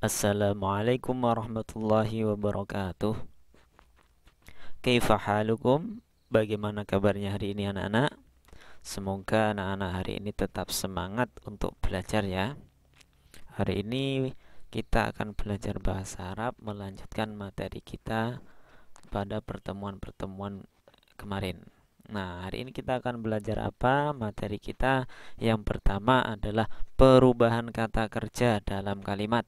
Assalamualaikum warahmatullahi wabarakatuh. Kaifa halukum? Bagaimana kabarnya hari ini anak-anak? Semoga anak-anak hari ini tetap semangat untuk belajar ya. Hari ini kita akan belajar bahasa Arab, melanjutkan materi kita pada pertemuan-pertemuan kemarin. Nah, hari ini kita akan belajar apa? Materi kita yang pertama adalah perubahan kata kerja dalam kalimat.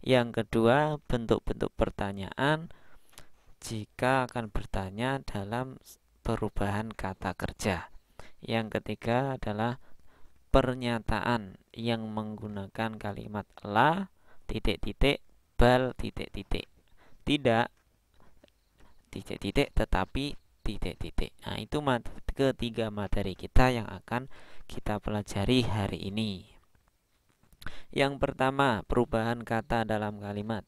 Yang kedua, bentuk-bentuk pertanyaan jika akan bertanya dalam perubahan kata kerja. Yang ketiga adalah pernyataan yang menggunakan kalimat la titik-titik bal titik-titik. Tidak titik-titik tetapi titik-titik. Nah, itu ketiga materi kita yang akan kita pelajari hari ini. Yang pertama, perubahan kata dalam kalimat.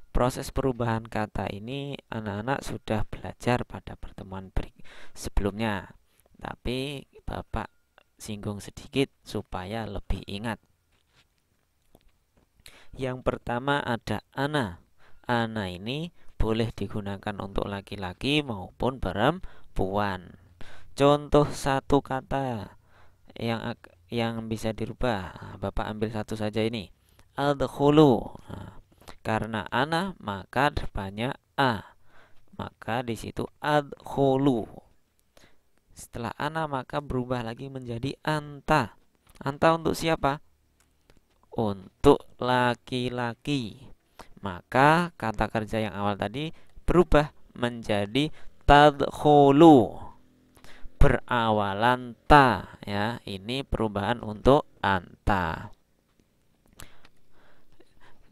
Proses perubahan kata ini anak-anak sudah belajar pada pertemuan sebelumnya. Tapi Bapak singgung sedikit supaya lebih ingat. Yang pertama ada ana. Ana ini boleh digunakan untuk laki-laki maupun perempuan. Contoh satu kata yang bisa dirubah. Bapak ambil satu saja ini. Adkhulu. Karena ana maka depannya a. Maka di situ adkhulu. Setelah ana maka berubah lagi menjadi anta. Anta untuk siapa? Untuk laki-laki. Maka kata kerja yang awal tadi berubah menjadi tadkhulu. Berawalan ta ya. Ini perubahan untuk anta.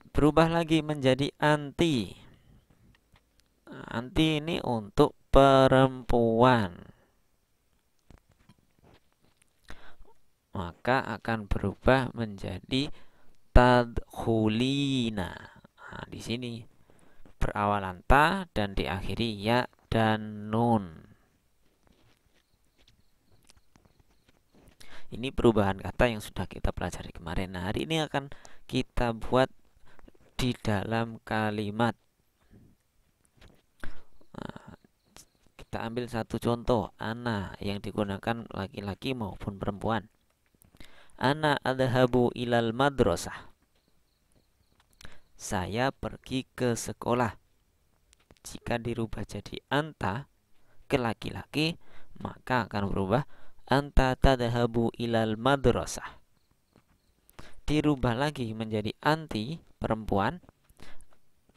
Berubah lagi menjadi anti. Anti ini untuk perempuan. Maka akan berubah menjadi tadkhulina. Nah, di sini berawalan ta dan diakhiri ya dan nun. Ini perubahan kata yang sudah kita pelajari kemarin. Nah, hari ini akan kita buat di dalam kalimat. Nah, kita ambil satu contoh, ana yang digunakan laki-laki maupun perempuan. Ana adhabu ilal madrasah. Saya pergi ke sekolah. Jika dirubah jadi anta ke laki-laki, maka akan berubah anta tadhabu ilal madrasah. Dirubah lagi menjadi anti perempuan,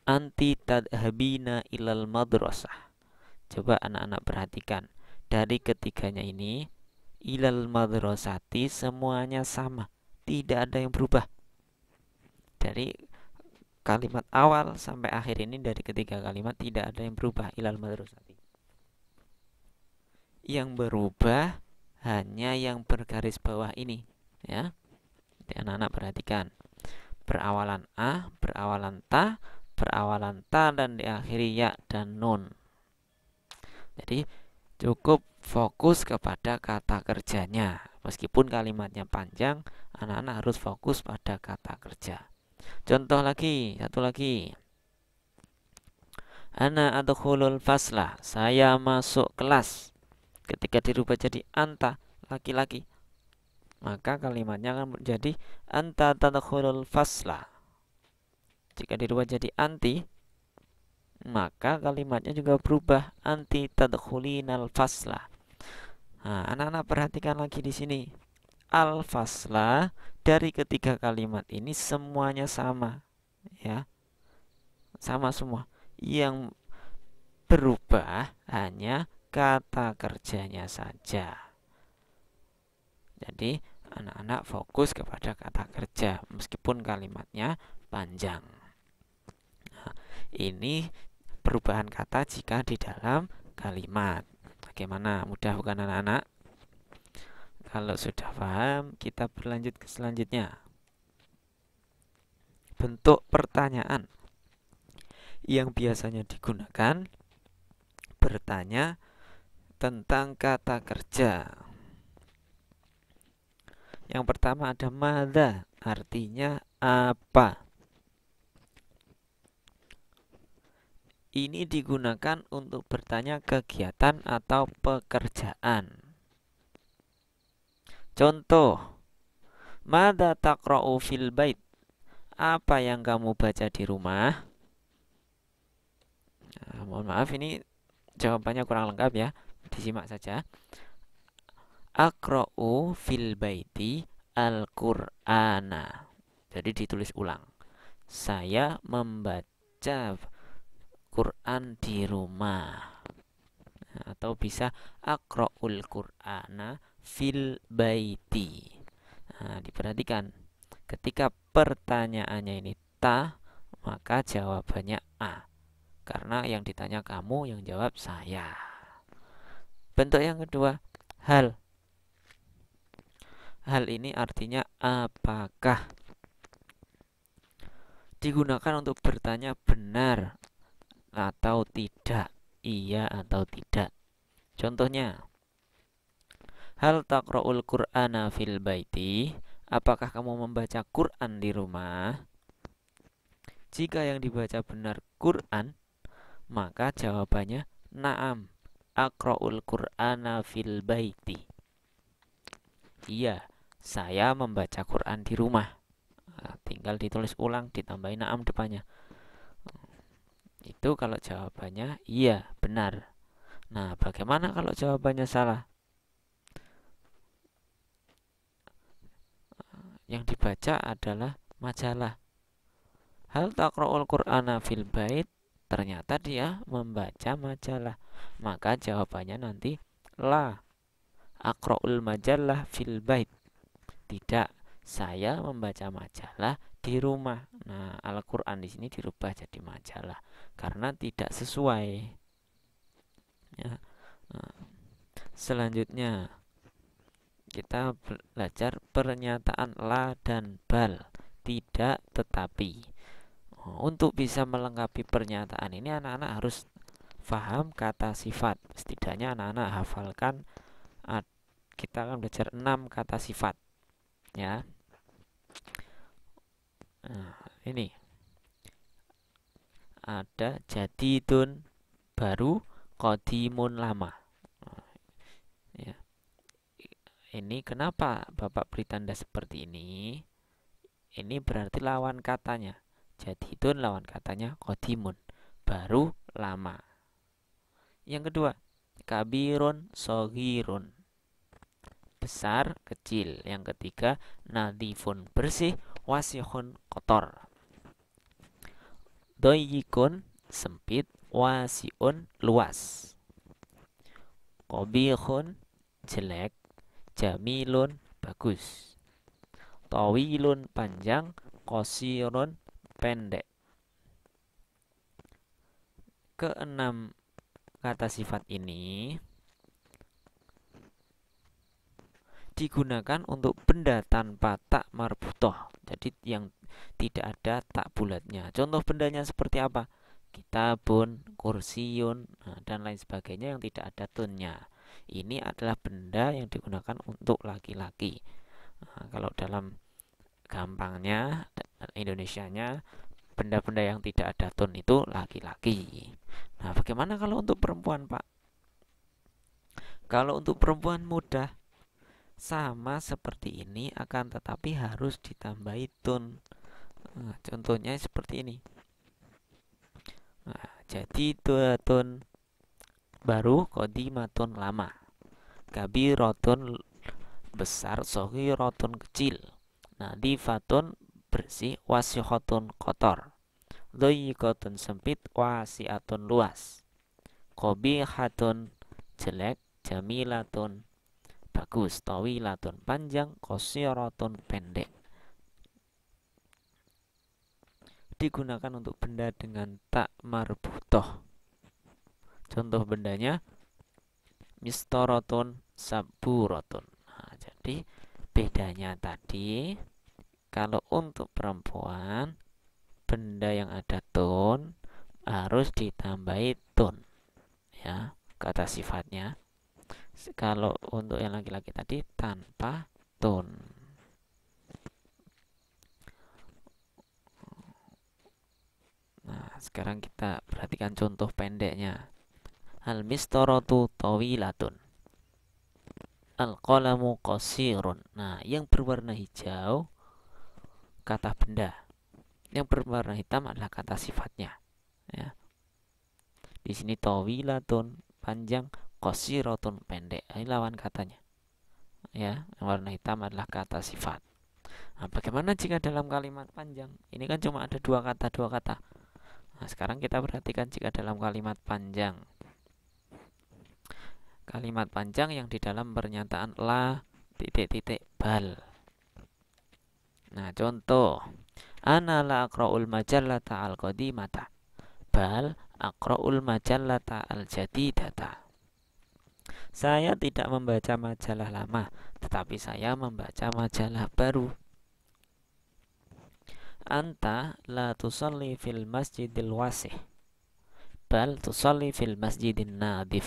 anti tadhabina ilal madrasah. Coba anak-anak perhatikan, dari ketiganya ini ilal madrasati semuanya sama, tidak ada yang berubah. Dari kalimat awal sampai akhir ini, dari ketiga kalimat tidak ada yang berubah, ilal madrasati. Yang berubah hanya yang bergaris bawah ini ya. Jadi anak-anak perhatikan, berawalan a, berawalan ta, berawalan ta dan diakhiri ya dan nun. Jadi cukup fokus kepada kata kerjanya. Meskipun kalimatnya panjang, anak-anak harus fokus pada kata kerja. Contoh lagi, satu lagi. Ana adkhulul faslah. Saya masuk kelas. Ketika dirubah jadi anta, laki-laki, maka kalimatnya akan menjadi anta tadkhulul faslah. Jika dirubah jadi anti, maka kalimatnya juga berubah, anti tadkhulinal faslah. Nah, anak-anak perhatikan lagi di sini. Al-faslah dari ketiga kalimat ini semuanya sama, ya. Sama semua. Yang berubah hanya kata kerjanya saja. Jadi, anak-anak fokus kepada kata kerja meskipun kalimatnya panjang. Nah, ini perubahan kata jika di dalam kalimat. Bagaimana? Mudah bukan anak-anak? Kalau sudah paham, kita berlanjut ke selanjutnya. Bentuk pertanyaan yang biasanya digunakan bertanya tentang kata kerja. Yang pertama ada madza, artinya apa. ini digunakan untuk bertanya kegiatan atau pekerjaan. Contoh, madza taqra'u fil bait? Apa yang kamu baca di rumah? Mohon maaf, ini jawabannya kurang lengkap ya. Disimak saja. Aqra'u fil baiti al-Qur'ana. Jadi ditulis ulang. Saya membaca Quran di rumah. Atau bisa aqra'ul Qur'ana fil baiti. Nah, diperhatikan. Ketika pertanyaannya ini ta, maka jawabannya a. Karena yang ditanya kamu, yang jawab saya. Bentuk yang kedua, hal. Hal ini artinya apakah. Digunakan untuk bertanya benar atau tidak, iya atau tidak. Contohnya, hal taqra'ul Qur'ana fil baiti? Apakah kamu membaca Quran di rumah? Jika yang dibaca benar Quran, maka jawabannya na'am, aqra'ul Qur'ana fil baiti. Iya, saya membaca Quran di rumah. Nah, tinggal ditulis ulang, ditambahin na'am depannya. Itu kalau jawabannya iya, benar. Nah, bagaimana kalau jawabannya salah? Yang dibaca adalah majalah. Hal taqra'ul Qur'ana fil bait? Ternyata dia membaca majalah. Maka jawabannya nanti la, aqra'ul majalah fil bait. Tidak, saya membaca majalah di rumah. Nah, Al-Qur'an di sini dirubah jadi majalah karena tidak sesuai. Ya. Nah, selanjutnya kita belajar pernyataan la dan bal, tidak tetapi. Untuk bisa melengkapi pernyataan ini, anak-anak harus paham kata sifat. Setidaknya anak-anak hafalkan, kita akan belajar 6 kata sifat. Ya. Nah, ini ada jadidun, baru, qadimun, lama. Ya. Ini kenapa Bapak beri tanda seperti ini? Ini berarti lawan katanya. Jadidun lawan katanya qadimun, baru, lama. Yang kedua, kabirun, soghirun, besar, kecil. Yang ketiga, nadifun, bersih, wasihun, kotor. Doyikun, sempit, wasiun, luas. Qobihun, jelek, jamilun, bagus. Tawilun, panjang, qosirun, pendek. Keenam kata sifat ini digunakan untuk benda tanpa tak marbutoh, jadi yang tidak ada tak bulatnya. Contoh bendanya seperti apa? Kitabun, kursiun, dan lain sebagainya yang tidak ada tunnya. Ini adalah benda yang digunakan untuk laki-laki. Kalau dalam gampangnya Indonesianya, benda-benda yang tidak ada tun itu laki-laki. Nah, bagaimana kalau untuk perempuan, Pak? Kalau untuk perempuan mudah, sama seperti ini, akan tetapi harus ditambahi tun. Nah, contohnya seperti ini. Nah, jadi tun baru, qadimatun, lama, kabirotun, besar, soghirotun, kecil, nadifatun, bersih, wasihotun, kotor, dhoyikotun, sempit, wasiatun, luas, qobihatun, jelek, jamilatun, bagus, tawilatun, panjang, qosiratun, pendek. Digunakan untuk benda dengan tak marbutoh. Contoh bendanya mistorotun, saburotun. Nah, jadi bedanya tadi, kalau untuk perempuan, benda yang ada tun harus ditambahi tun, ya, kata sifatnya. Kalau untuk yang laki-laki tadi tanpa tun. Nah, Sekarang kita perhatikan contoh pendeknya. Al-mistaratu tawilatun, al-qalamu qasirun. Nah, yang berwarna hijau kata benda, yang berwarna hitam adalah kata sifatnya. Ya. Di sini tawilatun panjang, qasiratun pendek. Ini lawan katanya. Ya, yang warna hitam adalah kata sifat. Nah, bagaimana jika dalam kalimat panjang? Ini kan cuma ada dua kata. Nah, sekarang kita perhatikan jika dalam kalimat panjang. Kalimat panjang yang di dalam pernyataan la titik-titik bal. Nah, contoh. Ana la aqra'ul majallata al-qadimata, bal aqra'ul majallata al-jadidata. Saya tidak membaca majalah lama, tetapi saya membaca majalah baru. Anta la tusalli fil masjidil wasih, bal tusalli fil masjidin nadif.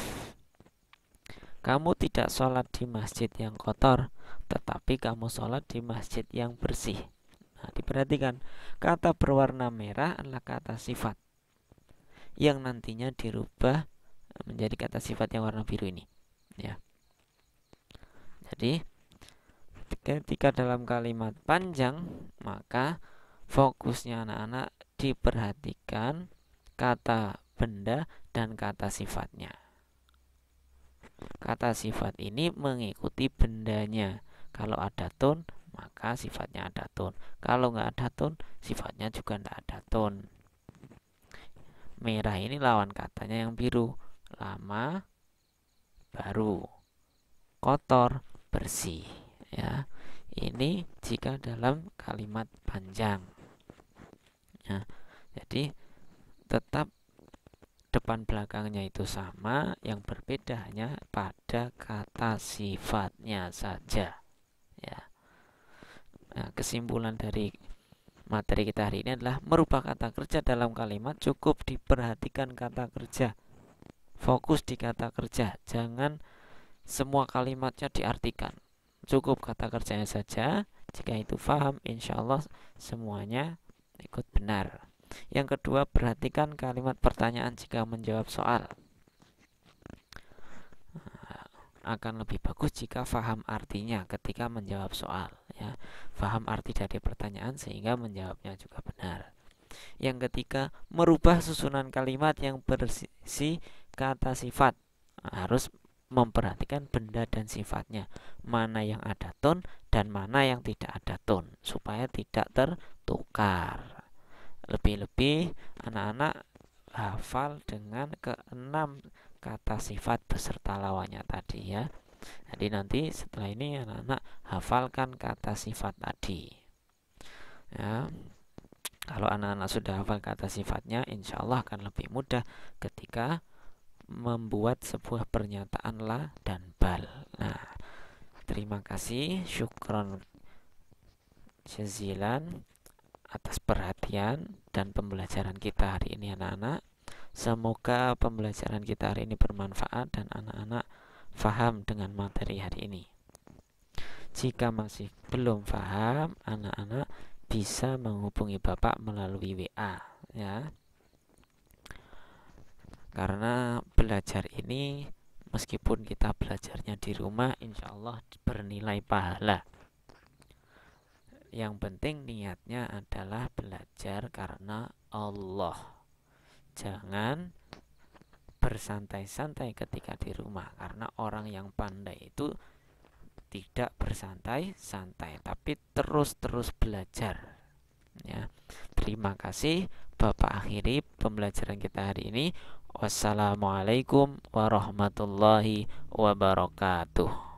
Kamu tidak sholat di masjid yang kotor, tetapi kamu sholat di masjid yang bersih. Nah, diperhatikan, kata berwarna merah adalah kata sifat yang nantinya dirubah menjadi kata sifat yang warna biru ini. Ya. Jadi, ketika dalam kalimat panjang, maka fokusnya anak-anak diperhatikan kata benda dan kata sifatnya. Kata sifat ini mengikuti bendanya. Kalau ada tone, maka sifatnya ada tone. Kalau nggak ada tone, sifatnya juga nggak ada tone. Merah ini lawan katanya yang biru. Lama, baru. Kotor, bersih. Ya, ini jika dalam kalimat panjang. Ya, jadi tetap depan belakangnya itu sama, yang berbeda hanya pada kata sifatnya saja. Ya. Nah, kesimpulan dari materi kita hari ini adalah merubah kata kerja dalam kalimat cukup diperhatikan kata kerja. Fokus di kata kerja, jangan semua kalimatnya diartikan. Cukup kata kerjanya saja. Jika itu paham, insya Allah semuanya ikut benar. Yang kedua, perhatikan kalimat pertanyaan jika menjawab soal. Akan lebih bagus jika paham artinya ketika menjawab soal. Ya, paham arti dari pertanyaan sehingga menjawabnya juga benar. Yang ketiga, merubah susunan kalimat yang berisi kata sifat. Harus memperhatikan benda dan sifatnya, mana yang ada tone dan mana yang tidak ada tone, supaya tidak tertukar. Lebih-lebih anak-anak hafal dengan keenam kata sifat beserta lawannya tadi ya. Jadi nanti setelah ini anak-anak hafalkan kata sifat tadi. Ya. Kalau anak-anak sudah hafal kata sifatnya, insya Allah akan lebih mudah ketika membuat sebuah pernyataan la dan bal. Nah, terima kasih, syukron jazilan atas perhatian dan pembelajaran kita hari ini anak-anak. Semoga pembelajaran kita hari ini bermanfaat dan anak-anak faham dengan materi hari ini. Jika masih belum faham, anak-anak bisa menghubungi Bapak melalui WA ya. Karena belajar ini meskipun kita belajarnya di rumah, insya Allah bernilai pahala. Yang penting niatnya adalah belajar karena Allah. Jangan bersantai-santai ketika di rumah, karena orang yang pandai itu tidak bersantai-santai, tapi terus-terus belajar. Ya. Terima kasih. Bapak akhiri pembelajaran kita hari ini. Wassalamualaikum warahmatullahi wabarakatuh.